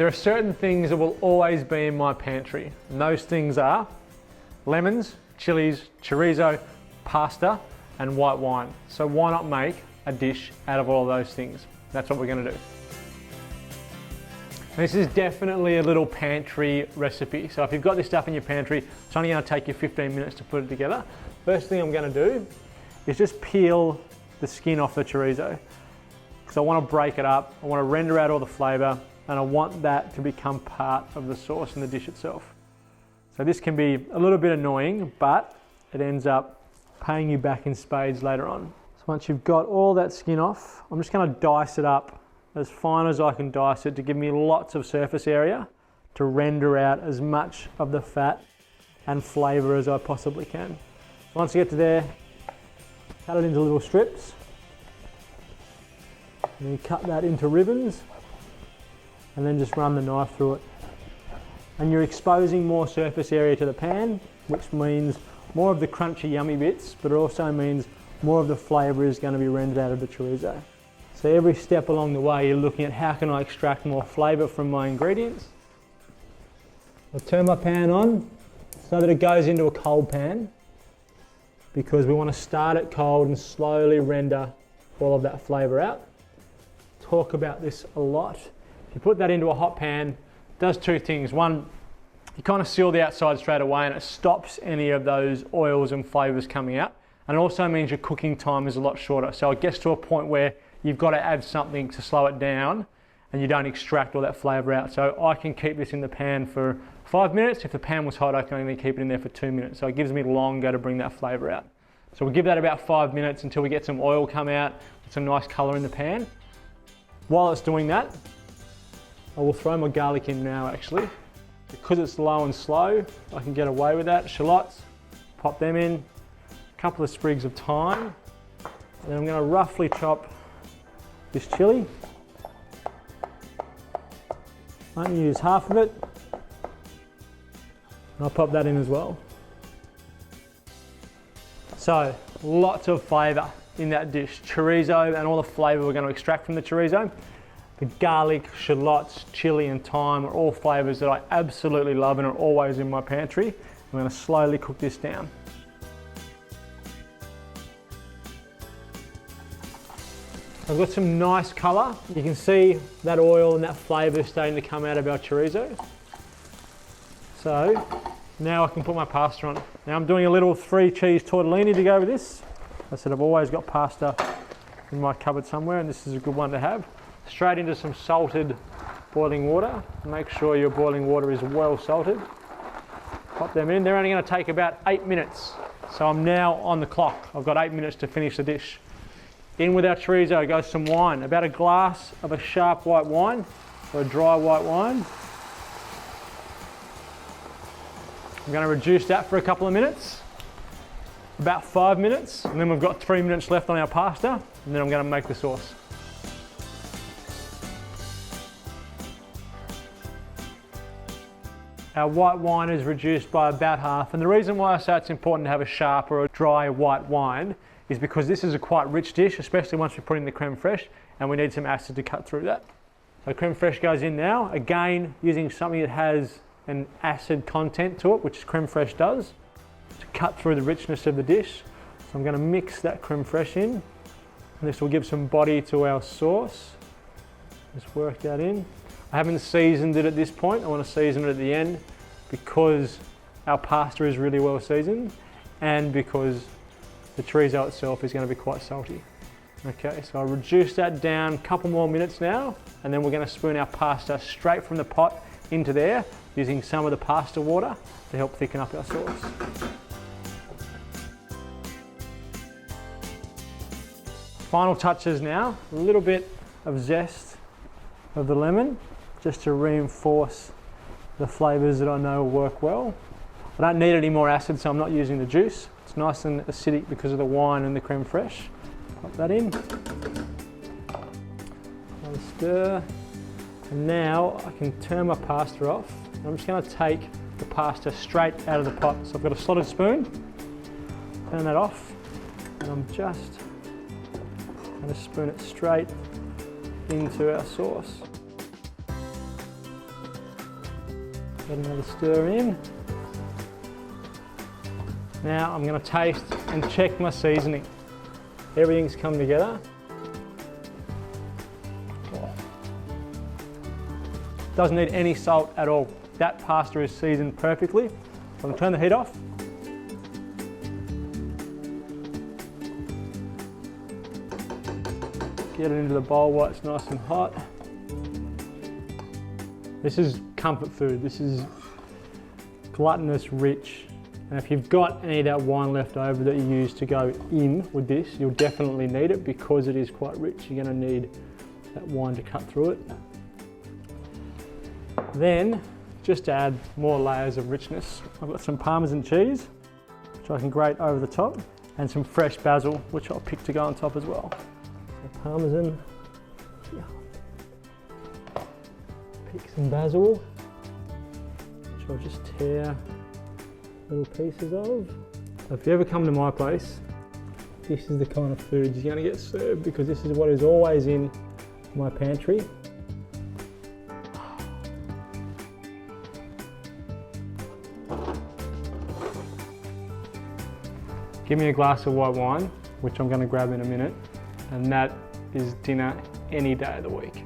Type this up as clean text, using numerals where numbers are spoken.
There are certain things that will always be in my pantry, and those things are lemons, chilies, chorizo, pasta, and white wine. So why not make a dish out of all of those things? That's what we're going to do. This is definitely a little pantry recipe. So if you've got this stuff in your pantry, it's only going to take you 15 minutes to put it together. First thing I'm going to do is just peel the skin off the chorizo, because I want to break it up. I want to render out all the flavour, and I want that to become part of the sauce in the dish itself. So this can be a little bit annoying, but it ends up paying you back in spades later on. So once you've got all that skin off, I'm just going to dice it up as fine as I can dice it to give me lots of surface area to render out as much of the fat and flavour as I possibly can. So once you get to there, cut it into little strips, and then you cut that into ribbons, and then just run the knife through it. And you're exposing more surface area to the pan, which means more of the crunchy, yummy bits, but it also means more of the flavour is going to be rendered out of the chorizo. So every step along the way, you're looking at how can I extract more flavour from my ingredients. I'll turn my pan on so that it goes into a cold pan, because we want to start it cold and slowly render all of that flavour out. Talk about this a lot. If you put that into a hot pan, it does two things. One, you kind of seal the outside straight away and it stops any of those oils and flavours coming out. And it also means your cooking time is a lot shorter. So it gets to a point where you've got to add something to slow it down and you don't extract all that flavour out. So I can keep this in the pan for 5 minutes. If the pan was hot, I can only keep it in there for 2 minutes. So it gives me longer to bring that flavour out. So we'll give that about 5 minutes until we get some oil come out, some nice colour in the pan. While it's doing that, I will throw my garlic in now actually. Because it's low and slow, I can get away with that. Shallots, pop them in, a couple of sprigs of thyme, and then I'm going to roughly chop this chilli. I only use half of it, and I'll pop that in as well. So, lots of flavour in that dish. Chorizo and all the flavour we're going to extract from the chorizo. The garlic, shallots, chilli and thyme are all flavours that I absolutely love and are always in my pantry. I'm going to slowly cook this down. I've got some nice colour. You can see that oil and that flavour starting to come out of our chorizo. So now I can put my pasta on. Now I'm doing a little 3 cheese tortellini to go with this. I said I've always got pasta in my cupboard somewhere, and this is a good one to have. Straight into some salted boiling water. Make sure your boiling water is well salted. Pop them in. They're only going to take about 8 minutes. So I'm now on the clock. I've got 8 minutes to finish the dish. In with our chorizo goes some wine. About a glass of a sharp white wine, or a dry white wine. I'm going to reduce that for a couple of minutes. About 5 minutes, and then we've got 3 minutes left on our pasta, and then I'm going to make the sauce. Our white wine is reduced by about half, and the reason why I say it's important to have a sharp or a dry white wine is because this is a quite rich dish, especially once we put in the creme fraiche, and we need some acid to cut through that. So creme fraiche goes in now, again using something that has an acid content to it, which creme fraiche does, to cut through the richness of the dish. So I'm going to mix that creme fraiche in, and this will give some body to our sauce. Just work that in. I haven't seasoned it at this point. I want to season it at the end because our pasta is really well seasoned and because the chorizo itself is going to be quite salty. Okay, so I'll reduce that down a couple more minutes now, and then we're going to spoon our pasta straight from the pot into there using some of the pasta water to help thicken up our sauce. Final touches now, a little bit of zest of the lemon, just to reinforce the flavours that I know will work well. I don't need any more acid, so I'm not using the juice. It's nice and acidic because of the wine and the creme fraiche. Pop that in. I'll stir. And now I can turn my pasta off. I'm just going to take the pasta straight out of the pot. So I've got a slotted spoon. Turn that off. And I'm just going to spoon it straight into our sauce. Get another stir in. Now I'm going to taste and check my seasoning. Everything's come together. Doesn't need any salt at all. That pasta is seasoned perfectly. I'm going to turn the heat off. Get it into the bowl while it's nice and hot. This is comfort food. This is gluttonous, rich. And if you've got any of that wine left over that you use to go in with this, you'll definitely need it because it is quite rich. You're going to need that wine to cut through it. Then, just to add more layers of richness, I've got some Parmesan cheese, which I can grate over the top, and some fresh basil, which I'll pick to go on top as well. So Parmesan, yeah. Pick some basil, which I'll just tear little pieces of. So if you ever come to my place, this is the kind of food you're going to get served because this is what is always in my pantry. Give me a glass of white wine, which I'm going to grab in a minute, and that is dinner any day of the week.